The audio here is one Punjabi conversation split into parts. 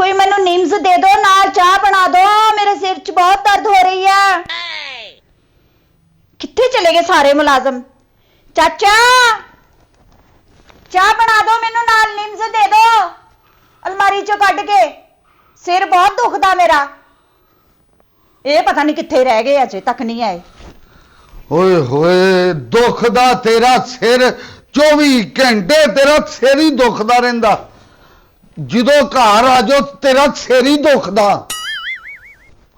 कोई मैनू नीम्स दे दो, नाल चाह बना दो, मेरे सिर च बहुत दर्द हो रही है। कित्थे चले गए सारे मुलाजम? चाचा चाह बना दो, मैनू नाल नीम्स दे दो, अलमारी चो कढ़ के, सिर बहुत दुखदा मेरा। ये पता नहीं कित्थे रह गए, अजे तक नहीं आए। ओए होए, दुखदा तेरा सिर 24 घंटे तेरा सिर ही दुखदा रहिंदा। ਜਦੋਂ ਘਰ ਆ ਜਾਓ ਤੇਰਾ ਸਿਰ ਹੀ ਦੁਖਦਾ।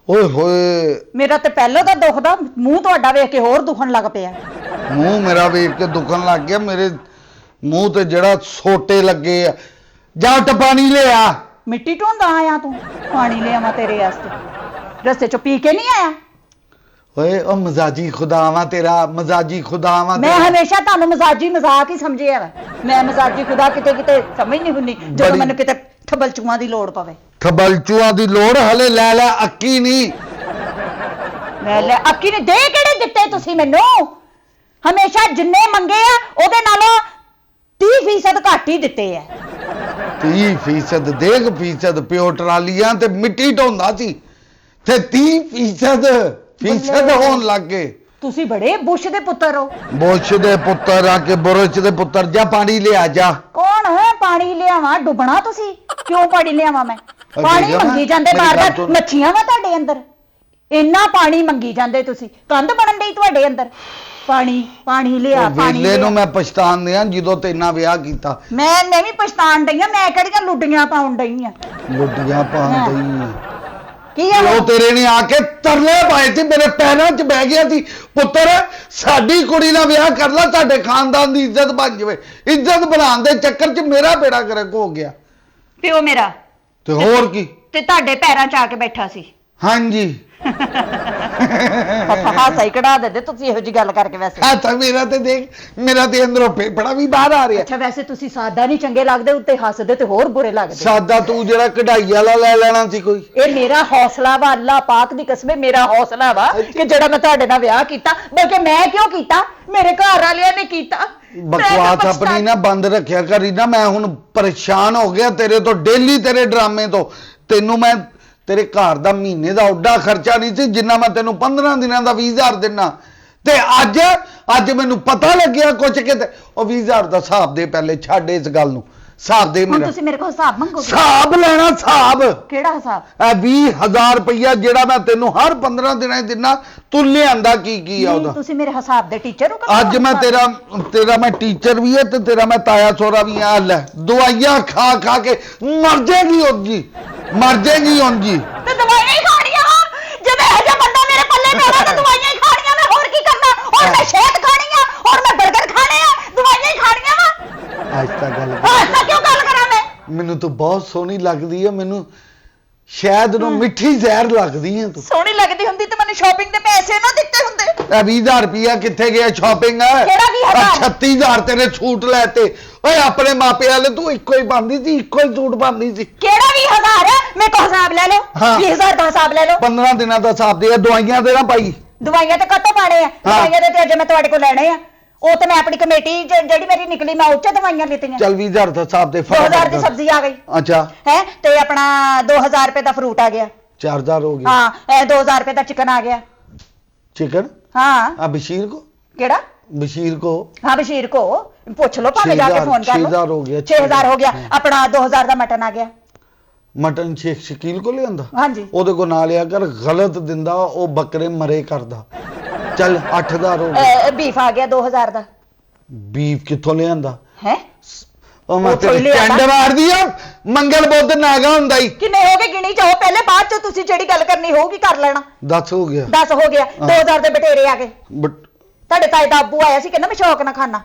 ਓਏ ਹੋਏ, ਮੇਰਾ ਤੇ ਪਹਿਲਾਂ ਤਾਂ ਦੁਖਦਾ, ਮੂੰਹ ਤੁਹਾਡਾ ਵੇਖ ਕੇ ਹੋਰ ਦੁਖਣ ਲੱਗ ਪਿਆ। ਮੂੰਹ ਮੇਰਾ ਵੇਖ ਕੇ ਦੁਖਣ ਲੱਗ ਗਿਆ। ਮੇਰੇ ਮੂੰਹ ਤੇ ਜਿਹੜਾ ਸੋਟੇ ਲੱਗੇ ਆ। ਜਾ ਉੱਠ ਪਾਣੀ ਲਿਆ। ਮਿੱਟੀ ਢੋਂਦਾ ਆਇਆ ਤੂੰ, ਪਾਣੀ ਲਿਆਵਾਂ ਤੇਰੇ ਵਾਸਤੇ? ਰਸਤੇ ਚੋਂ ਪੀ ਕੇ ਨਹੀਂ ਆਇਆ? ਓਏ ਉਹ ਮਜ਼ਾਜੀ ਖੁਦਾਵਾ ਤੇਰਾ, ਮਜ਼ਾਜੀ ਖੁਦਾਵਾ। ਮੈਂ ਹਮੇਸ਼ਾ ਤੁਹਾਨੂੰ ਮਜ਼ਾਜੀ ਮਜ਼ਾਕ ਹੀ ਸਮਝਿਆ ਵਾ। ਮੈਂ ਮਜ਼ਾਜੀ ਖੁਦਾ ਕਿਤੇ ਕਿਤੇ ਸਮਝ ਨਹੀਂ ਹੁੰਦੀ ਜਦੋਂ ਮੈਨੂੰ ਕਿਤੇ ਥਬਲਚੂਆਂ ਦੀ ਲੋੜ ਪਵੇ। ਥਬਲਚੂਆਂ ਦੀ ਲੋੜ ਹਲੇ ਲੈ ਲੈ, ਅੱਕੀ ਨਹੀਂ ਲੈ ਅੱਕੀ ਨੇ ਦੇ ਕਿਹੜੇ ਦਿੱਤੇ ਤੁਸੀਂ ਮੈਨੂੰ? ਹਮੇਸ਼ਾ ਜਿੰਨੇ ਮੰਗੇ ਆ ਉਹਦੇ ਨਾਲੋਂ 30% ਘੱਟ ਹੀ ਦਿੱਤੇ ਆ। 30% ਦੇਖ ਫੀਸਦ ਪਿਓ ਟਰਾਲੀਆਂ ਤੇ ਮਿੱਟੀ ਢੋਂਦਾ ਸੀ ਤੇ 30% ਹੋਣ ਲੱਗ ਗਏ। ਤੁਸੀਂ ਬੜੇ ਬੁਸ਼ ਦੇ ਪੁੱਤਰ ਹੋ। ਬੁਸ਼ ਦੇ ਪੁੱਤਰ ਆ ਕੇ ਬੁਰਸ਼ ਦੇ ਪੁੱਤਰ। ਜਾ ਪਾਣੀ ਲਿਆ ਜਾ। ਕੌਣ ਹੈ ਪਾਣੀ ਲਿਆਵਾਂ? ਡੁੱਬਣਾ ਤੁਸੀਂ? ਕਿਉਂ ਪਾਣੀ ਲਿਆਵਾਂ ਮੈਂ? ਪਾਣੀ ਮੰਗੀ ਜਾਂਦੇ ਬਾਰ-ਬਾਰ, ਮੱਛੀਆਂ ਵਾ ਤੁਹਾਡੇ ਅੰਦਰ? ਇੰਨਾ ਪਾਣੀ ਮੰਗੀ ਜਾਂਦੇ ਤੁਸੀਂ, ਕੰਧ ਬਣਨ ਡਈ ਤੁਹਾਡੇ ਅੰਦਰ। ਪਾਣੀ ਪਾਣੀ ਲਿਆ, ਪਾਣੀ ਵੇਲੇ ਨੂੰ ਮੈਂ ਪਛਤਾਨ ਦਿਆਂ ਜਦੋਂ ਤੇਨਾਂ ਵਿਆਹ ਕੀਤਾ। ਮੈਂ ਨਹੀਂ ਪਛਤਾਨ ਡਈ ਆ, ਮੈਂ ਕਿਹੜੀਆਂ ਲੁੱਡੀਆਂ ਪਾਉਣ ਡਈ ਆ? ਲੁੱਡੀਆਂ ਪਾਉਣ ਡਈ ਕੀ ਹੈ ਉਹ? ਤੇਰੇ ਨੇ ਆ ਕੇ ਤਰਲੇ ਪਾਏ ਸੀ, ਮੇਰੇ ਪੈਰਾਂ 'ਚ ਬਹਿ ਗਿਆ ਸੀ। ਪੁੱਤਰ ਸਾਡੀ ਕੁੜੀ ਨਾਲ ਵਿਆਹ ਕਰ ਲੈ, ਤੁਹਾਡੇ ਖਾਨਦਾਨ ਦੀ ਇੱਜ਼ਤ ਬਣ ਜਾਵੇ। ਇੱਜ਼ਤ ਬਣਾਉਣ ਦੇ ਚੱਕਰ 'ਚ ਮੇਰਾ ਬੇੜਾ ਗਰਕ ਹੋ ਗਿਆ। ਪਿਓ ਮੇਰਾ ਤੇ ਹੋਰ ਕੀ? ਤੇ ਤੁਹਾਡੇ ਪੈਰਾਂ 'ਚ ਆ ਕੇ ਬੈਠਾ ਸੀ। ਹਾਂਜੀ। ਹਾਸਾ ਹੀ ਕਢਾ ਦਿੰਦੇ ਤੁਸੀਂ ਇਹੋ ਜੀ ਗੱਲ ਕਰਕੇ। ਵੈਸੇ ਹੱਥ ਮੇਰਾ ਤੇ ਦੇਖ, ਮੇਰਾ ਤੇ ਅੰਦਰੋਂ ਫੇਫੜਾ ਵੀ ਬਾਹਰ ਆ ਰਿਹਾ। ਅੱਛਾ, ਵੈਸੇ ਤੁਸੀਂ ਸਾਦਾ ਨਹੀਂ ਚੰਗੇ ਲੱਗਦੇ, ਉੱਤੇ ਹੱਸਦੇ ਤੇ ਹੋਰ ਬੁਰੇ ਲੱਗਦੇ। ਸਾਦਾ ਤੂੰ ਜਿਹੜਾ ਕਢਾਈ ਵਾਲਾ ਲੈ ਲੈਣਾ ਸੀ ਕੋਈ। ਇਹ ਮੇਰਾ ਹੌਸਲਾ ਵਾ, ਅੱਲਾਹ ਪਾਕ ਦੀ ਕਸਮ, ਮੇਰਾ ਹੌਸਲਾ ਵਾ ਕਿ ਜਿਹੜਾ ਮੈਂ ਤੁਹਾਡੇ ਨਾਲ ਵਿਆਹ ਕੀਤਾ। ਬਲਕਿ ਮੈਂ ਕਿਉਂ ਕੀਤਾ, ਮੇਰੇ ਘਰ ਵਾਲਿਆਂ ਨੇ ਕੀਤਾ। ਬਕਵਾਸ ਆਪਣੀ ਨਾ ਬੰਦ ਰੱਖਿਆ ਕਰੀ ਨਾ। ਮੈਂ ਹੁਣ ਪਰੇਸ਼ਾਨ ਹੋ ਗਿਆ ਤੇਰੇ ਤੋਂ, ਡੇਲੀ ਤੇਰੇ ਡਰਾਮੇ ਤੋਂ। ਤੈਨੂੰ ਮੈਂ ਤੇਰੇ ਘਰ ਦਾ ਮਹੀਨੇ ਦਾ ਓਡਾ ਖਰਚਾ ਨਹੀਂ ਸੀ ਜਿੰਨਾ ਮੈਂ ਤੈਨੂੰ 15 ਦਿਨਾਂ ਦਾ 20,000 ਦਿਨਾ। ਤੇ ਅੱਜ ਮੈਨੂੰ ਪਤਾ ਲੱਗਿਆ ਕੁਝ ਕਿ ਉਹ 20,000 ਦਾ ਹਿਸਾਬ ਦੇ। ਪਹਿਲੇ ਛੱਡ ਇਸ ਗੱਲ ਨੂੰ, ਹਿਸਾਬ ਦੇ ਮੇਰਾ। ਤੁਸੀਂ ਮੇਰੇ ਕੋਲ ਹਿਸਾਬ ਮੰਗੋਗੇ? ਹਿਸਾਬ ਲੈਣਾ, ਹਿਸਾਬ। ਕਿਹੜਾ ਹਿਸਾਬ? ਇਹ 20,000 ਰੁਪਇਆ ਜਿਹੜਾ ਮੈਂ ਤੈਨੂੰ ਹਰ 15 ਦਿਨਾਂ 'ਚ ਦਿਨਾ, ਤੂੰ ਲਿਆਂਦਾ ਕੀ ਆ ਉਹਦਾ? ਤੁਸੀਂ ਮੇਰੇ ਹਿਸਾਬ ਦੇ ਟੀਚਰ ਹੋ? ਅੱਜ ਮੈਂ ਤੇਰਾ ਮੈਂ ਟੀਚਰ ਵੀ ਹੈ ਤੇ ਤੇਰਾ ਮੈਂ ਤਾਇਆ ਸੋਹਰਾ ਵੀ ਆ। ਲੈ ਦਵਾਈਆਂ ਖਾ ਖਾ ਕੇ ਮਰ ਜਾਏਗੀ ਉਂਝ, ਮਰ ਜਾਏਗੀ ਉਂਝ। ਤੇ ਦਵਾਈਆਂ ਹੀ ਖਾਣੀਆਂ ਵਾ? ਜਦ ਇਹ ਜਿਹਾ ਬੰਦਾ ਮੇਰੇ ਪੱਲੇ ਪੈਣਾ ਤਾਂ ਦਵਾਈਆਂ ਹੀ ਖਾਣੀਆਂ। ਮੈਂ ਹੋਰ ਕੀ ਕਰਨਾ? ਹੋਰ ਮੈਂ ਸ਼ਹਿਦ ਖਾਣੀ ਆ, ਹੋਰ ਮੈਂ 버ਗਰ ਖਾਣੇ ਆ, ਦਵਾਈਆਂ ਹੀ ਖਾਣੀਆਂ ਵਾ। ਅੱਜ ਤਾਂ ਗੱਲ ਤਾਂ ਕਿਉਂ ਗੱਲ ਕਰਾਂ ਮੈਂ? ਮੈਨੂੰ ਤੂੰ ਬਹੁਤ ਸੋਹਣੀ ਲੱਗਦੀ ਹੈ। ਮੈਨੂੰ ਸ਼ਾਇਦ ਨੂੰ ਮਿੱਠੀ ਜ਼ਹਿਰ ਲੱਗਦੀ ਹੈ ਤੂੰ। ਸੋਹਣੀ ਲੱਗਦੀ ਹੁੰਦੀ ਤੇ ਮੈਨੂੰ ਸ਼ਾਪਿੰਗ ਦੇ ਪੈਸੇ ਨਾ ਦਿੱਤੇ ਹੁੰਦੇ। ਇਹ 20,000 ਰੁਪਇਆ ਕਿੱਥੇ ਗਿਆ ਸ਼ਾਪਿੰਗ? ਕਿਹੜਾ 20,000? 36,000 ਤੇਰੇ ਛੂਟ ਲੈ ਤੇ। ਓਏ ਆਪਣੇ ਮਾਪਿਆਂ ਵਾਲੇ ਤੂੰ ਇੱਕੋ ਹੀ ਪਾਉਂਦੀ ਸੀ, ਇੱਕੋ ਹੀ ਸੂਟ ਪਾਉਂਦੀ ਸੀ। ਕਿਹੜਾ 20,000 ਹੈ? ਮੇਰੇ ਕੋਲ ਹਿਸਾਬ ਲੈ ਲਓ। 20,000 ਦਾ ਹਿਸਾਬ ਲੈ ਲਓ। 15 ਦਿਨਾਂ ਦਾ ਹਿਸਾਬ ਦੇ। ਦਵਾਈਆਂ ਦੇ ਨਾ ਪਾਈ। ਦਵਾਈਆਂ ਤੇ ਕਦੋਂ ਪਾਣੇ ਆ? ਦਵਾਈਆਂ ਦੇ ਤੇ ਅੱਜ ਮੈਂ ਤੁਹਾਡੇ ਕੋਲ ਲੈਣੇ ਆ। ਉਹ ਤੇ ਮੈਂ ਆਪਣੀ ਕਮੇਟੀ ਜਿਹੜੀ ਮੇਰੀ ਨਿਕਲੀ ਮੈਂ ਉੱਚੇ ਦਵਾਈਆਂ ਲਿੱਤੀਆਂ। ਚੱਲ 20,000 ਦਾ ਹਿਸਾਬ ਦੇ। 2000 ਦੀ ਸਬਜ਼ੀ ਆ ਗਈ। ਅੱਛਾ ਹੈ ਤੇ ਆਪਣਾ 2000 ਰੁਪਏ ਦਾ ਫਰੂਟ ਆ ਗਿਆ। 4,000 ਹੋ ਗਿਆ। ਹਾਂ, ਇਹ 2000 ਰੁਪਏ ਦਾ ਚਿਕਨ ਆ ਗਿਆ। चिकन? हाँ। बशीर को? केड़ा? बशीर को? हाँ बशीर को पूछ लो, भावे जाके फोन कर लो। 6,000 हो गया। 6,000 हो गया। अपना 2000 का मटन आ गया। मटन शेख शकील को ले आंदा? हाँ जी। ओदे को ना लिया कर, गलत दिंदा ओ बकरे मरे करदा। चल 8,000 हो गया। बीफ आ गया 2000 का। बीफ किथों ले आंदा है? ओ मैं तेरे चंड मार दिया। मंगल बुध नागा हुंदा ही। किन्ने हो गए गिनी जाओ, पहले बाद च तुसी जेड़ी गल करनी होगी कर लेना। 10 हो गया। 10 हो गया। 2000 दे बटेरे आ गए। ਤੁਹਾਡੇ ਤਾਏ ਦਾ ਅੱਬੂ ਆਇਆ ਸੀ, ਕਹਿੰਦਾ ਮੈਂ ਸ਼ੌਕ ਨਾ ਖਾਣਾ।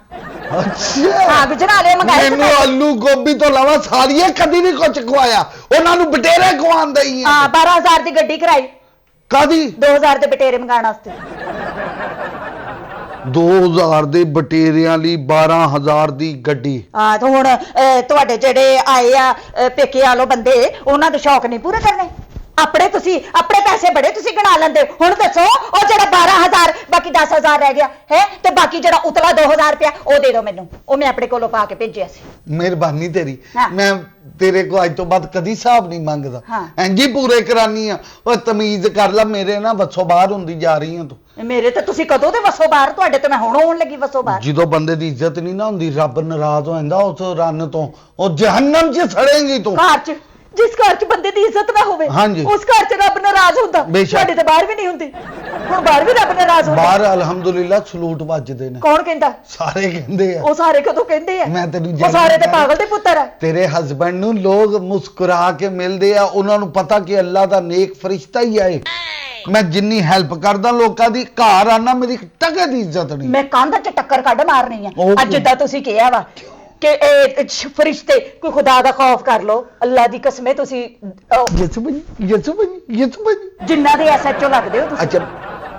ਅੱਛਾ ਹਾਂ, ਗੁਜਰਾਲੇ ਮੰਗਾਏ। ਮੈਨੂੰ ਆਲੂ ਗੋਭੀ ਤੋਂ ਇਲਾਵਾ ਸਾਰੀਆਂ ਕਦੀ ਨਹੀਂ ਕੁਝ ਖਵਾਇਆ। ਉਹਨਾਂ ਨੂੰ ਬਟੇਰੇ ਖਵਾਉਂਦਾ ਹੀ ਹਾਂ। 12,000 ਦੀ ਗੱਡੀ ਕਰਾਈ। ਕਾਦੀ? 2000 ਦੇ ਬਟੇਰੇ ਮੰਗਾਉਣ ਵਾਸਤੇ। 2000 ਦੇ ਬਟੇਰਿਆਂ ਲਈ 12,000 ਦੀ ਗੱਡੀ। ਹਾਂ ਤੇ ਹੁਣ ਤੁਹਾਡੇ ਜਿਹੜੇ ਆਏ ਆ ਪੇਕੇ ਵਾਲੋ ਬੰਦੇ, ਉਹਨਾਂ ਦੇ ਸ਼ੌਕ ਨਹੀਂ ਪੂਰੇ ਕਰਨੇ? ਆਪਣੇ ਪੈਸੇ ਬੜੇ ਤੁਸੀਂ ਗਣਾ ਲੈਂਦੇ ਹੋ। ਹੁਣ ਦੱਸੋ ਉਹ ਜਿਹੜਾ 12,000 ਬਾਕੀ 10,000 ਰਹਿ ਗਿਆ ਹੈ ਤੇ ਬਾਕੀ ਜਿਹੜਾ ਉਤਲਾ 2,000 ਰੁਪਇਆ ਉਹ ਦੇ ਦਿਓ ਮੈਨੂੰ, ਉਹ ਮੈਂ ਆਪਣੇ ਕੋਲੋਂ ਪਾ ਕੇ ਭੇਜਿਆ ਸੀ। ਮਿਹਰਬਾਨੀ ਤੇਰੀ। ਹਾਂ। ਮੈਂ ਤੇਰੇ ਕੋ ਅੱਜ ਤੋਂ ਬਾਅਦ ਕਦੀ ਹਿਸਾਬ ਨਹੀਂ ਮੰਗਦਾ। ਹਾਂ। ਇੰਜ ਹੀ ਪੂਰੇ ਕਰਾਨੀ ਆ। ਉਹ ਤਮੀਜ਼ ਕਰ ਲੈ, ਮੇਰੇ ਨਾ ਵੱਸੋਂ ਬਾਹਰ ਹੁੰਦੀ ਜਾ ਰਹੀ ਆ ਤੂੰ। ਮੇਰੇ ਤੇ ਤੁਸੀਂ ਕਦੋਂ ਦੇ ਵਸੋ ਬਾਹਰ, ਤੁਹਾਡੇ ਤੇ ਮੈਂ ਹੁਣ ਆਉਣ ਲੱਗੀ ਵਸੋ ਬਾਹਰ। ਜਦੋਂ ਬੰਦੇ ਦੀ ਇੱਜ਼ਤ ਨਹੀਂ ਨਾ ਹੁੰਦੀ, ਰੱਬ ਨਾਰਾਜ਼ ਹੋ ਜਾਂਦਾ ਉਸ ਰਨ ਤੋਂ, ਉਹ ਜਹੰਨਮ 'ਚ ਸੜੇਂਗੀ ਤੂੰ। ਘਰ 'ਚ ਜਿਸ ਘਰ 'ਚ ਬੰਦੇ ਦੀ ਇੱਜ਼ਤ ਨਾ ਹੋਵੇ ਹਾਂਜੀ। ਉਸ ਘਰ 'ਚ ਰੱਬ ਨਾਰਾਜ਼ ਹੁੰਦਾ। ਬੇਸ਼ੱਕ। ਤੁਹਾਡੇ ਤੇ ਬਾਹਰ ਵੀ ਨਹੀਂ ਹੁੰਦੀ, ਹੁਣ ਬਾਹਰ ਵੀ ਰੱਬ ਨਾਰਾਜ਼ ਹੁੰਦਾ। ਬਾਹਰ ਅਲਹਮਦੁਲਿਲਾ ਸਲੂਟ ਵੱਜਦੇ ਨੇ। ਕੌਣ ਕਹਿੰਦਾ? ਸਾਰੇ ਕਹਿੰਦੇ ਆ। ਉਹ ਸਾਰੇ ਕਦੋਂ ਕਹਿੰਦੇ ਆ? ਮੈਂ ਤੈਨੂੰ ਉਹ ਸਾਰੇ ਤੇ ਪਾਗਲ ਦੇ ਪੁੱਤਰ ਆ। ਤੇਰੇ ਹਸਬੰਡ ਨੂੰ ਲੋਕ ਮੁਸਕਰਾ ਕੇ ਮਿਲਦੇ ਆ, ਉਹਨਾਂ ਨੂੰ ਪਤਾ ਕਿ ਅੱਲਾ ਦਾ ਨੇਕ ਫਰਿਸ਼ਤਾ ਹੀ ਆਏ। ਮੈਂ ਜਿੰਨੀ ਹੈਲਪ ਕਰਦਾ ਲੋਕਾਂ ਦੀ, ਘਰ ਆਣਾ ਮੇਰੀ ਟਕੇ ਦੀ ਇੱਜ਼ਤ ਨਹੀਂ। ਮੈਂ ਕੰਧ 'ਚ ਟੱਕਰ ਕੱਢ ਮਾਰਨੀ ਆ। ਉਹ ਅੱਜ ਜਿੱਦਾਂ ਤੁਸੀਂ ਕਿਹਾ ਵਾ ਕਿ ਇਹ ਫਰਿਸ਼ਤੇ, ਕੋਈ ਖੁਦਾ ਦਾ ਖੌਫ ਕਰ ਲੋ। ਅੱਲਾ ਦੀ ਕਸਮ ਹੈ ਤੁਸੀਂ ਯਸੂਬਨ ਜਿੰਨਾ ਦੇ ਐਸਐਚਓ ਲੱਗਦੇ ਹੋ ਤੁਸੀਂ। ਅੱਛਾ,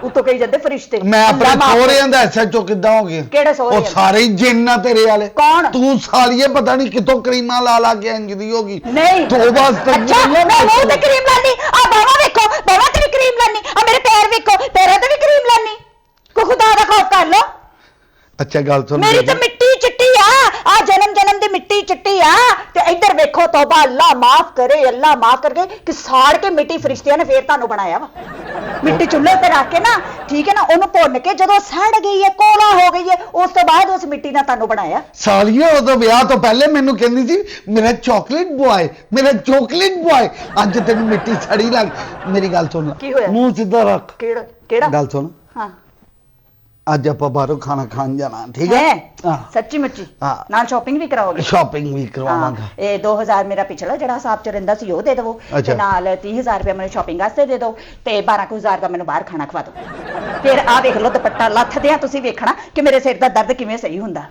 ਉਤੋਂ ਕਹੀ ਜਾਂਦੇ ਫਰਿਸ਼ਤੇ। ਮੈਂ ਆਪਣੇ ਅੱਲਾ ਮਾਫ਼ ਸਹੁਰਿਆਂ ਦਾ ਐਸਐਚਓ ਕਿੱਦਾਂ ਹੋ ਗਿਆ? ਕਿਹੜੇ ਸਹੁਰੇ? ਉਹ ਸਾਰੇ ਹੀ ਜਿੰਨ ਆ ਤੇਰੇ ਵਾਲੇ। ਕੌਣ? ਤੂੰ ਸਾਲੀਏ ਪਤਾ ਨਹੀਂ ਕਿਤੋਂ ਕਰੀਮਾਂ ਲਾ ਲਾ ਕੇ ਇੰਜ ਦੀ ਹੋਗੀ। ਨਹੀਂ ਤੋਬਾ ਅੱਛਾ, ਮੈਂ ਮੂੰਹ ਤੇ ਕਰੀਮ ਲਾਨੀ, ਆ ਬਾਹਾਂ ਵੇਖੋ, ਬਾਹਾਂ ਤੇ ਵੀ ਕਰੀਮ ਲਾਨੀ, ਆ ਮੇਰੇ ਪੈਰ ਵੇਖੋ, ਪੈਰਾਂ ਤੇ ਵੀ ਕਰੀਮ ਲਾਨੀ। ਕੋ ਖੁਦਾ ਦਾ ਖੌਫ ਕਰ ਲੋ। ਅੱਛਾ ਗੱਲ ਸੁਣ ਮੇਰੀ ਤਾਂ ਮਿੱਟੀ ਚਿੱਟੀ ਆ ਜਨਮ ਦੀ ਮਿੱਟੀ ਚਿੱਟੀ ਆ। ਤੇ ਇੱਧਰ ਵੇਖੋ, ਤੋਬਾ, ਅੱਲਾ ਮਾਫ ਕਰੇ, ਅੱਲਾ ਮਾਫ ਕਰਕੇ ਕਿ ਸਾੜ ਕੇ ਮਿੱਟੀ ਫਰਿਸ਼ਤਿਆਂ ਨੇ ਫੇਰ ਤੁਹਾਨੂੰ ਬਣਾਇਆ ਵਾ। ਮਿੱਟੀ ਚੁੱਲ੍ਹੇ ਤੇ ਰੱਖ ਕੇ ਨਾ, ਠੀਕ ਹੈ ਨਾ, ਉਹਨੂੰ ਭੁੰਨ ਕੇ ਜਦੋਂ ਸੜ ਗਈ ਹੈ, ਕੋਲਾ ਹੋ ਗਈ ਹੈ, ਉਸ ਤੋਂ ਬਾਅਦ ਉਸ ਮਿੱਟੀ ਨਾਲ ਤੁਹਾਨੂੰ ਬਣਾਇਆ। ਸਾਲੀਏ ਉਦੋਂ ਵਿਆਹ ਤੋਂ ਪਹਿਲੇ ਮੈਨੂੰ ਕਹਿੰਦੀ ਸੀ ਮੇਰਾ ਚਾਕਲੇਟ ਬੁਆਏ, ਮੇਰਾ ਚਾਕਲੇਟ ਬੁਆਏ। ਅੱਜ ਤੈਨੂੰ ਮਿੱਟੀ ਸੜੀ ਲੱਗ। ਮੇਰੀ ਗੱਲ ਸੁਣ, ਕੀ ਹੋਇਆ? ਮੂੰਹ ਸਿੱਧਾ ਰੱਖ। ਕਿਹੜਾ ਗੱਲ ਸੁਣ, ਹਾਂ ਅੱਜ ਆਪਾਂ ਬਾਹਰੋਂ ਖਾਣਾ ਖਾਣ ਜਾਣਾ, ਠੀਕ ਹੈ? ਹਾਂ। ਸੱਚੀ ਮੁੱਚੀ? ਹਾਂ। ਨਾਲ ਸ਼ਾਪਿੰਗ ਵੀ ਕਰਾਓਗੇ? ਸ਼ਾਪਿੰਗ ਵੀ ਕਰਵਾਵਾਂਗਾ। ਹਾਂ, ਇਹ 2,000 ਮੇਰਾ ਪਿਛਲਾ ਜਿਹੜਾ ਹਿਸਾਬ ਚ ਰਹਿੰਦਾ ਸੀ ਉਹ ਦੇ ਦੇਵੋ, ਤੇ ਨਾਲ 30,000 ਰੁਪਏ ਮੈਨੂੰ ਸ਼ਾਪਿੰਗ ਵਾਸਤੇ ਦੇ ਦਿਓ, ਤੇ 12,000 ਦਾ ਮੈਨੂੰ ਬਾਹਰ ਖਾਣਾ ਖਵਾ ਦਿਓ। ਫਿਰ ਆ ਵੇਖ ਲਓ ਦੁਪੱਟਾ ਲੱਥਦੇ ਆ, ਤੁਸੀਂ ਵੇਖਣਾ ਕਿ ਮੇਰੇ ਸਿਰ ਦਾ ਦਰਦ ਕਿਵੇਂ ਸਹੀ ਹੁੰਦਾ।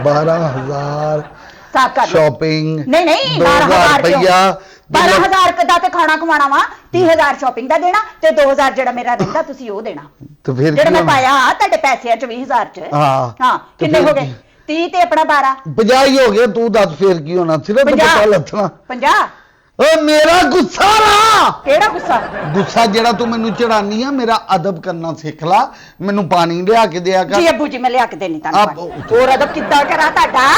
12,000 ਸਾਫ ਕਰ ਲਓ। ਸ਼ਾਪਿੰਗ ਨਹੀਂ 12,000 ਰੁਪਇਆ 12,000 ਦਾ ਤੇ ਖਾਣਾ ਖਵਾਣਾ ਵਾ, 30,000 ਸ਼ਾਪਿੰਗ ਦਾ ਦੇਣਾ, ਤੇ 2,000 ਜਿਹੜਾ ਮੇਰਾ ਰਹਿੰਦਾ ਤੁਸੀਂ ਉਹ ਦੇਣਾ। ਤੇ ਫਿਰ ਜਿਹੜਾ ਮੈਂ ਪਾਇਆ ਤੁਹਾਡੇ ਪੈਸਿਆਂ ਚ 20,000 ਚ। ਹਾਂ, ਕਿੰਨੇ ਹੋ ਗਏ? 30 ਤੇ ਆਪਣਾ 12, 50 ਹੀ ਹੋ ਗਏ। ਤੂੰ ਦੱਸ ਫੇਰ ਕੀ ਹੋਣਾ? ਸਿਰਫ ਦੁਪੱਟਾ ਲੱਥਣਾ। 50? ਓ ਮੇਰਾ ਗੁੱਸਾ ਨਾ। ਕਿਹੜਾ ਗੁੱਸਾ? ਗੁੱਸਾ ਜਿਹੜਾ ਤੂੰ ਮੈਨੂੰ ਚੜਾਨੀ ਆ, ਮੇਰਾ ਅਦਬ ਕਰਨਾ ਸਿੱਖ ਲਾ। ਮੈਨੂੰ ਪਾਣੀ ਲਿਆ ਕੇ ਦਿਆ ਕਰ। ਜੀ ਅੱਬੂ ਜੀ, ਮੈਂ ਲਿਆ ਕੇ ਦੇਣੀ ਤੁਹਾਨੂੰ। ਹੋਰ ਅਦਬ ਕਿੱਦਾਂ ਕਰਾਂ ਤੁਹਾਡਾ?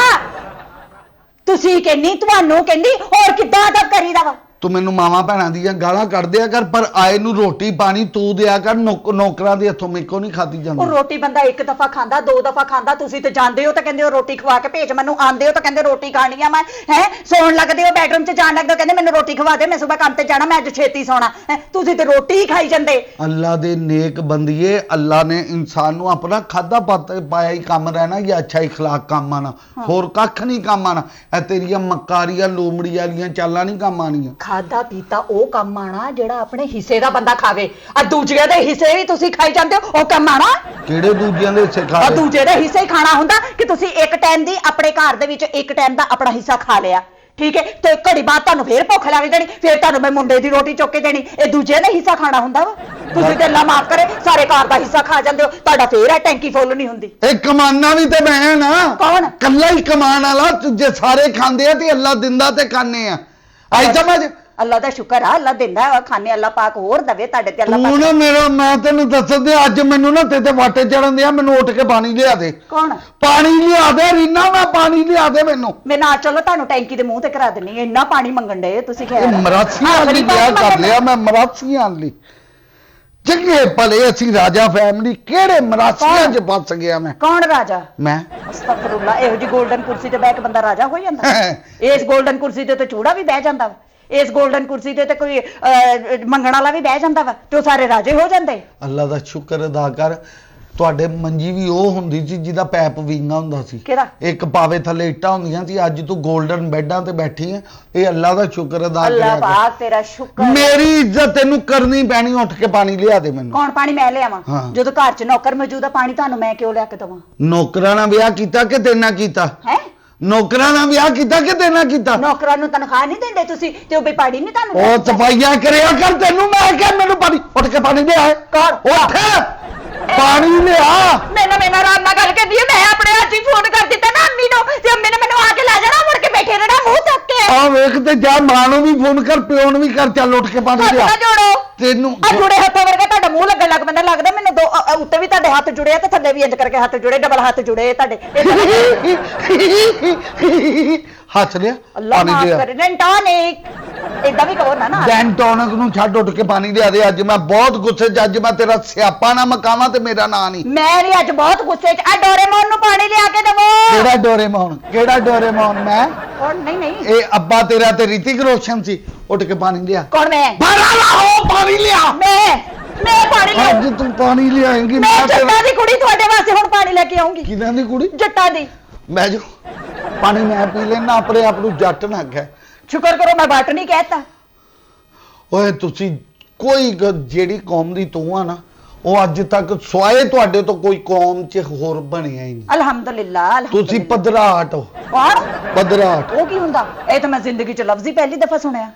ਤੁਸੀਂ ਕਹਿੰਨੀ, ਤੁਹਾਨੂੰ ਕਹਿੰਦੀ, ਹੋਰ ਕਿੱਦਾਂ ਅਦਬ ਕਰੀਦਾ ਵਾ? ਤੂੰ ਮੈਨੂੰ ਮਾਵਾਂ ਭੈਣਾਂ ਦੀਆਂ ਗਾਲਾਂ ਕੱਢ ਦਿਆ ਕਰ, ਪਰ ਆਏ ਨੂੰ ਰੋਟੀ ਪਾਣੀ ਤੂੰ ਦਿਆ ਕਰ। ਨੌਕਰਾਂ ਦੇ ਹੱਥੋਂ ਮੇਕੋ ਨਹੀਂ ਖਾਦੀ ਉਹ ਜਾਂਦੀ। ਰੋਟੀ ਬੰਦਾ ਇੱਕ ਦਫਾ ਖਾਂਦਾ, 2 ਦਫਾ ਖਾਂਦਾ। ਤੁਸੀਂ ਤੇ ਜਾਂਦੇ ਹੋ ਤਾਂ ਕਹਿੰਦੇ ਹੋ ਰੋਟੀ ਖਵਾ ਕੇ ਭੇਜ ਮੈਨੂੰ, ਆਂਦੇ ਹੋ ਤਾਂ ਕਹਿੰਦੇ ਰੋਟੀ ਖਾਣੀ ਆ ਮੈਂ, ਹੈ ਸੌਣ ਲੱਗਦੇ ਹੋ, ਬੈਡਰੂਮ 'ਚ ਜਾਣ ਲੱਗਦੇ ਹੋ ਕਹਿੰਦੇ ਮੈਨੂੰ ਰੋਟੀ ਖਵਾ ਦੇ, ਮੈਂ ਸਵੇਰ ਕੰਮ ਤੇ ਜਾਣਾ, ਮੈਂ ਅੱਜ ਛੇਤੀ ਸੌਣਾ। ਤੁਸੀਂ ਤੇ ਰੋਟੀ ਹੀ ਖਾਈ ਜਾਂਦੇ। ਅੱਲਾ ਦੇ ਨੇਕ ਬੰਦੀਏ, ਅੱਲਾ ਨੇ ਇਨਸਾਨ ਨੂੰ ਆਪਣਾ ਖਾਦਾ ਪਾਇਆ ਹੀ ਕੰਮ ਰਹਿਣਾ, ਜਾਂ ਅੱਛਾ ਇਖਲਾਕ ਕੰਮ ਆਣਾ, ਹੋਰ ਕੱਖ ਨਹੀਂ ਕੰਮ ਆਣਾ। ਇਹ ਤੇਰੀਆਂ ਮਕਾਰੀਆਂ ਲੋਮੜੀ ਵਾਲੀਆਂ ਚਾਲਾਂ ਨਹੀਂ ਕੰਮ ਆਣੀਆਂ। ਖਾਦਾ ਪੀਤਾ ਉਹ ਕੰਮ ਆਣਾ ਜਿਹੜਾ ਆਪਣੇ ਹਿੱਸੇ ਦਾ ਬੰਦਾ ਖਾਵੇ। ਆ ਦੂਜਿਆਂ ਦੇ ਹਿੱਸੇ ਵੀ ਤੁਸੀਂ ਖਾਈ ਜਾਂਦੇ ਹੋ, ਉਹ ਕੰਮ ਆਣਾ? ਕਿਹੜੇ ਦੂਜਿਆਂ ਦੇ ਹਿੱਸੇ ਖਾ ਆ ਲਏ? ਦੂਜੇ ਦੇ ਹਿੱਸੇ ਹੀ ਖਾਣਾ ਹੁੰਦਾ ਕਿ ਤੁਸੀਂ ਇੱਕ ਟਾਈਮ ਦੀ ਆਪਣੇ ਘਰ ਦੇ ਵਿੱਚ ਇੱਕ ਟਾਈਮ ਦਾ ਆਪਣਾ ਹਿੱਸਾ ਖਾ ਲਿਆ, ਠੀਕ ਹੈ, ਤੇ ਘੜੀ ਬਾਅਦ ਤੁਹਾਨੂੰ ਫੇਰ ਭੁੱਖ ਲੱਗ ਜਾਣੀ, ਫੇਰ ਤੁਹਾਨੂੰ ਮੈਂ ਮੁੰਡੇ ਦੀ ਰੋਟੀ ਚੁੱਕ ਕੇ ਦੇਣੀ। ਇਹ ਦੂਜੇ ਦਾ ਹਿੱਸਾ ਖਾਣਾ ਹੁੰਦਾ ਵਾ? ਤੁਸੀਂ ਤੇ ਅੱਲਾ ਮਾਫ ਕਰੇ ਸਾਰੇ ਘਰ ਦਾ ਹਿੱਸਾ ਖਾ ਜਾਂਦੇ ਹੋ, ਤੁਹਾਡਾ ਫੇਰ ਹੈ ਟੈਂਕੀ ਫੁੱਲ ਨਹੀਂ ਹੁੰਦੀ। ਇਹ ਕਮਾਨਾ ਵੀ ਤੇ ਮੈਂ ਨਾ। ਕੌਣ? ਕੱਲਾ ਹੀ ਕਮਾਨ ਵਾਲਾ। ਜੇ ਸਾਰੇ ਖਾਂਦੇ ਆ ਤੇ ਅੱਲਾ ਦਿੰਦਾ ਤੇ ਖਾਣੇ ਆ। ਆਈ ਸਮਝ? ਅੱਲਾ ਦਾ ਸ਼ੁਕਰ ਆ, ਅੱਲਾ ਦਿੰਦਾ ਵਾ ਖਾਣੇ, ਅੱਲਾ ਪਾਕ ਹੋਰ ਦਵੇ ਤੁਹਾਡੇ ਤੇ। ਅੱਲਾ ਤੂੰ ਨਾ ਮੇਰਾ, ਮੈਂ ਤੈਨੂੰ ਦੱਸਣ ਦੇ, ਅੱਜ ਮੈਨੂੰ ਨਾ ਤੇ ਵਾਟੇ ਚੜਨ ਦਿਆ। ਮੈਨੂੰ ਉੱਠ ਕੇ ਪਾਣੀ ਲਿਆ ਦੇ। ਕੌਣ? ਪਾਣੀ ਲਿਆ ਦੇ ਰੀਨਾ, ਮੈਂ ਪਾਣੀ ਲਿਆ ਦੇ ਮੈਨੂੰ। ਮੈਂ ਨਾਲ ਚਲੋ, ਤੁਹਾਨੂੰ ਟੈਂਕੀ ਦੇ ਮੂੰਹ ਤੇ ਕਰਾ ਦਿੰਨੀ। ਇੰਨਾ ਪਾਣੀ ਮੰਗਣ ਦੇ ਤੁਸੀਂ ਖੈਰ। ਇਹ ਮਰਾਸੀਆਂ ਲਈ ਵਿਆਹ ਕਰ ਲਿਆ ਮੈਂ, ਮਰਾਸੀਆਂ ਲਈ। ਚੰਗੇ ਭਲੇ ਅਸੀਂ ਰਾਜਾ ਫੈਮਿਲੀ, ਕਿਹੜੇ ਮਰਾਸੀਆਂ 'ਚ ਫਸ ਗਿਆ ਮੈਂ। ਕੌਣ ਰਾਜਾ? ਮੈਂ ਅਸਤਗਫੁਰullah, ਇਹੋ ਜੀ 골ਡਨ ਕੁਰਸੀ ਤੇ ਬਹਿ ਕੇ ਬੰਦਾ ਰਾਜਾ ਹੋ ਜਾਂਦਾ? ਇਸ 골ਡਨ ਕੁਰਸੀ ਤੇ ਚੂੜਾ ਵੀ ਬਹਿ ਜਾਂਦਾ ਵਾ, ਇਸ 골ਡਨ ਕੁਰਸੀ ਤੇ ਕੋਈ ਮੰਗਣ ਵਾਲਾ ਵੀ ਬਹਿ ਜਾਂਦਾ ਵਾ, ਤੇ ਉਹ ਸਾਰੇ ਰਾਜੇ ਹੋ ਜਾਂਦੇ। ਅੱਲਾ ਦਾ ਸ਼ੁਕਰ ਅਦਾ ਕਰ, ਤੁਹਾਡੇ ਮੰਜੀ ਵੀ ਉਹ ਹੁੰਦੀ ਸੀ ਜਿਹਦਾ ਪੈਪ ਵਿੰਗਾ ਹੁੰਦਾ ਸੀ। ਕਿਹੜਾ? ਇੱਕ ਪਾਵੇ ਥੱਲੇ ਇੱਟਾਂ ਹੁੰਦੀਆਂ ਸੀ। ਅੱਜ ਤੂੰ 골ਡਨ ਬੈੱਡਾਂ ਤੇ ਬੈਠੀ ਹੈ। ਇਹ ਅੱਲਾ ਦਾ ਸ਼ੁਕਰ ਅਦਾ ਅੱਲਾ ਕਰਿਆ ਕਰ। ਪਾਕ ਤੇਰਾ ਸ਼ੁਕਰ। ਮੇਰੀ ਇੱਜ਼ਤ ਤੈਨੂੰ ਕਰਨੀ ਪੈਣੀ। ਉੱਠ ਕੇ ਪਾਣੀ ਲਿਆ ਦੇ ਮੈਨੂੰ। ਕੌਣ ਪਾਣੀ ਮੈਂ ਲਿਆਵਾਂ? ਹਾਂ। ਜਦੋਂ ਘਰ 'ਚ ਨੌਕਰ ਮੌਜੂਦ ਆ, ਪਾਣੀ ਤੁਹਾਨੂੰ ਮੈਂ ਕਿਉਂ ਲਿਆ ਕੇ ਦੇਵਾਂ? ਨੌਕਰਾਂ ਨਾਲ ਵਿਆਹ ਕੀਤਾ ਕਿ ਤੇਰੇ ਨਾਲ ਕੀਤਾ? ਹੈ ਨੌਕਰਾਂ ਨਾਲ ਵਿਆਹ ਕੀਤਾ ਕਿ ਤੇਰੇ ਨਾਲ ਕੀਤਾ? ਨੌਕਰਾਂ ਨੂੰ ਤਨਖਾਹ ਨਹੀਂ ਦਿੰਦੇ ਤੁਸੀਂ, ਤੇ ਉਹ ਬੇਪਾੜੀ ਨਹੀਂ ਤੁਹਾਨੂੰ? ਉਹ ਸਫਾਈਆਂ ਕਰਿਆ ਕਰ। ਤੈਨੂੰ ਮੈਂ ਕਿਹਾ ਮੈਨੂੰ ਪਾਣੀ, ਉੱਠ ਕੇ ਪਾਣੀ ਲਿਆ। ਕਰ। ਉੱਠ। ਪਾਣੀ ਲਿਆ। ਮੈਨੂੰ ਆਰਾਮ ਨਾਲ ਗੱਲ ਕਰਦੀ ਹੈ। ਮੈਂ ਆਪਣੇ ਅੱਜ ਹੀ ਫੋਨ ਕਰ ਦਿੱਤਾ ਨਾ ਅੰਮੀ ਨੂੰ ਤੇ ਅੰਮੀ ਨੇ ਮੈਨੂੰ ਆ ਕੇ ਲੈ ਜਾਣਾ, ਮੁੜ ਕੇ ਬੈਠੇ ਰਹਿਣਾ ਮੂੰਹ ਚੱਕ ਕੇ। ਆ ਵੇਖ ਤੇ ਜਾ ਮਾਂ ਨੂੰ ਵੀ ਫੋਨ ਕਰ, ਪਿਓ ਨੂੰ ਵੀ ਕਰ, ਚੱਲ ਉੱਠ ਕੇ ਪਾਣੀ ਹੱਥ ਲਿਆ। ਨਾ ਜੋੜੋ। ਤੈਨੂੰ ਆ ਜੁੜੇ ਹੱਥਾਂ ਵਰਗਾ ਤੁਹਾਡਾ ਮੂੰਹ ਲੱਗਣ ਲੱਗ ਪੈਂਦਾ। ਲੱਗਦਾ ਮੈਨੂੰ ਦੋ ਉੱਤੇ ਵੀ ਤੁਹਾਡੇ ਹੱਥ ਜੁੜੇ ਆ ਤੇ ਥੱਲੇ ਵੀ ਇੰਜ ਕਰਕੇ ਹੱਥ ਜੁੜੇ, ਡਬਲ ਹੱਥ ਜੁੜੇ ਤੁਹਾਡੇ। ਹੱਸ ਲਿਆ, ਅੱਲਾ ਪਾਣੀ ਮਾਫ ਲਿਆ। ਕਰੇ। ਰੈਂਟੋਨਿਕ ਇਦਾਂ ਵੀ ਕਹੋ ਨਾ। ਡੈਂਟੋਨਿਕ ਨੂੰ ਛੱਡ, ਉੱਠ ਕੇ ਪਾਣੀ ਲਿਆ ਦੇ। ਅੱਜ ਮੈਂ ਬਹੁਤ ਗੁੱਸੇ 'ਚ, ਅੱਜ ਮੈਂ ਤੇਰਾ ਸਿਆਪਾ ਨਾ ਮਕਾਵਾਂ ਤੇ ਮੇਰਾ ਨਾਂ ਨਹੀਂ। ਮੈਂ ਵੀ ਅੱਜ ਬਹੁਤ ਗੁੱਸੇ 'ਚ। ਆ ਡੋਰੇਮੋਨ ਨੂੰ ਪਾਣੀ ਲਿਆ ਕੇ ਦੇਵੋ। ਕਿਹੜਾ ਡੋਰੇਮੋਨ? ਕਿਹੜਾ ਡੋਰੇਮੋਨ? ਮੈਂ ਉਹ ਨਹੀਂ ਇਹ ਅੱਬਾ ਤੇਰਾ ਤੇ ਰਿਤਿਕ ਰੋਸ਼ਨ ਸੀ। ਉੱਠ ਕੇ ਪਾਣੀ ਲਿਆ। ਕੌਣ? ਮੈਂ ਬਾਰਾ ਲਾਓ, ਪਾਣੀ ਲਿਆ। ਮੈਂ ਪਾਣੀ ਲਿਆ। ਅੱਜ ਤੂੰ ਪਾਣੀ ਲਿਆਏਂਗੀ। ਮੈਂ ਜੱਟਾਂ ਦੀ ਕੁੜੀ ਤੁਹਾਡੇ ਵਾਸਤੇ ਹੁਣ ਪਾਣੀ ਲੈ ਕੇ ਆਉਂਗੀ। ਕਿਹਨਾਂ ਦੀ ਕੁੜੀ? ਜੱਟਾਂ ਦੀ। ਮੈਂ ਜੋ ਪਾਣੀ ਮੈਂ ਪੀ ਲੈਣਾ, ਆਪਣੇ ਆਪ ਨੂੰ ਜੱਟ ਨਾ ਕਹਿ। ਸ਼ੁਕਰ ਕਰੋ ਮੈਂ ਬਾਟ ਨਹੀਂ ਕਹਿਤਾ। ਓਏ ਤੁਸੀਂ ਜਿਹੜੀ ਕੌਮ ਦੀ ਤੂੰ ਆ ਨਾ, ਉਹ ਅੱਜ ਤੱਕ ਸਵਾਏ ਤੁਹਾਡੇ ਤੋਂ ਕੋਈ ਕੌਮ 'ਚ ਹੋਰ ਬਣਿਆ ਹੀ ਨਹੀਂ। ਅਲਹਮਦੁਲਿਲਾ। ਤੁਸੀਂ ਪਧਰਾਟ ਹੋ। ਕੌਣ? ਪਧਰਾਟ। ਉਹ ਕੀ ਹੁੰਦਾ? ਇਹ ਤਾਂ ਮੈਂ ਜ਼ਿੰਦਗੀ 'ਚ ਲਫ਼ਜ਼ ਹੀ ਪਹਿਲੀ ਦਫਾ ਸੁਣਿਆ।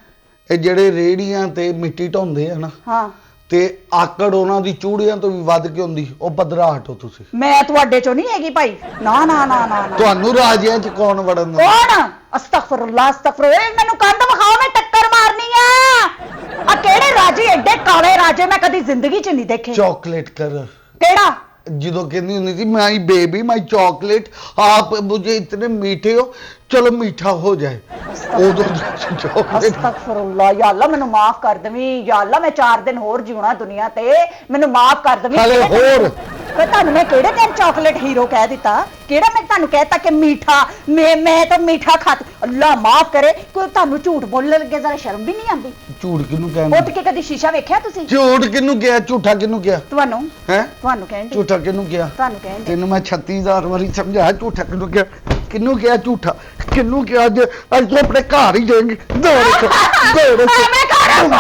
ਇਹ ਜਿਹੜੇ ਰੇੜੀਆਂ ਤੇ ਮਿੱਟੀ ਢੋਂਦੇ ਆ ਨਾ, ਹਾਂ, ਤੇ ਆਕੜ ਉਹਨਾਂ ਦੀ ਚੂੜੀਆਂ ਤੋਂ ਵੀ ਵੱਧ ਕੇ ਹੁੰਦੀ, ਉਹ ਪਧਰਾਟ ਹੋ ਤੁਸੀਂ। ਮੈਂ ਤੁਹਾਡੇ ਚੋਂ ਨਹੀਂ ਹੈਗੀ ਭਾਈ। ਨਾ ਨਾ ਨਾ ਨਾ ਨਾ। ਤੁਹਾਨੂੰ ਰਾਜਿਆਂ 'ਚ ਕੌਣ ਵੜਨ ਦਿੰਦਾ? ਕੌਣ? ਅਸਤਗਫੁਰullah ਅਸਤਗਫੁਰ। ਮੈਨੂੰ ਕੰਧ ਵਿਖਾਓ, ਮੈਂ ਟੱਕਰ ਮਾਰਨੀ ਆ। ਕਿਹੜੇ ਰਾਜੇ? ਐਡੇ ਕਾਲੇ ਰਾਜੇ ਮੈਂ ਕਦੀ ਜ਼ਿੰਦਗੀ 'ਚ ਨਹੀਂ ਦੇਖੇ। ਚੌਕਲੇਟ ਕਰ। ਕਿਹੜਾ? ਜਦੋਂ ਕਹਿੰਦੀ ਹੁੰਦੀ ਸੀ ਮਾਈ ਬੇਬੀ ਮਾਈ ਚॉकलेट आप मुझे इतने मीठे हो, चलो मीठा हो जाए। ਉਦੋਂ ਚॉकलेट। ਅਸਤਗਫੁਰullah। ਯਾ ਅੱਲਾ ਮੈਨੂੰ ਮਾਫ ਕਰ ਦੇਵੀਂ। ਯਾ ਅੱਲਾ ਮੈਂ 4 ਦਿਨ ਹੋਰ ਜਿਉਣਾ ਦੁਨੀਆ ਤੇ, ਮੈਨੂੰ ਮਾਫ ਕਰ ਦੇਵੀਂ। ਹਾਲੇ ਹੋਰ? ਤੁਹਾਨੂੰ ਮੈਂ ਕਿਹੜੇ ਦਿਨ ਚਾਕਲੇਟ ਹੀਰੋ ਕਹਿ ਦਿੱਤਾ? ਕਿਹੜਾ ਮੈਂ ਤੁਹਾਨੂੰ ਕਹਿਤਾ ਕਿ ਮੀਠਾ? ਮੈਂ ਤਾਂ ਮੀਠਾ ਖਾਤ। ਅੱਲਾ ਮਾਫ ਕਰੇ। ਕੋਈ ਤੁਹਾਨੂੰ ਝੂਠ ਬੋਲਣ ਲੱਗੇ ਜ਼ਰਾ ਸ਼ਰਮ ਵੀ ਨਹੀਂ ਆਉਂਦੀ? ਝੂਠ ਕਿਹਨੂੰ ਕਹਿੰਦੇ? ਉੱਠ ਕੇ ਕਦੀ ਸ਼ੀਸ਼ਾ ਵੇਖਿਆ ਤੁਸੀਂ? ਝੂਠ ਕਿਹਨੂੰ ਕਿਹਾ? ਝੂਠਾ ਕਿਹਨੂੰ ਕਿਹਾ? ਤੁਹਾਨੂੰ ਹੈ ਤੁਹਾਨੂੰ ਕਹਿੰਦੇ। ਝੂਠਾ ਕਿਹਨੂੰ ਕਿਹਾ? ਤੁਹਾਨੂੰ ਕਹਿੰਦੇ। ਤੈਨੂੰ ਮੈਂ 36000 ਵਾਰੀ ਸਮਝਾਇਆ ਝੂਠਾ ਕਿਹਨੂੰ ਕਿਹਾ? ਕਿਹਨੂੰ ਕਿਹਾ ਝੂਠਾ? ਕਿਹਨੂੰ ਕਿਹਾ? ਅੱਜ ਤੂੰ ਆਪਣੇ ਘਰ ਹੀ ਜਾਏਂਗੀ। ਦੌੜ ਮੈਂ ਘਰ ਕੌਣ?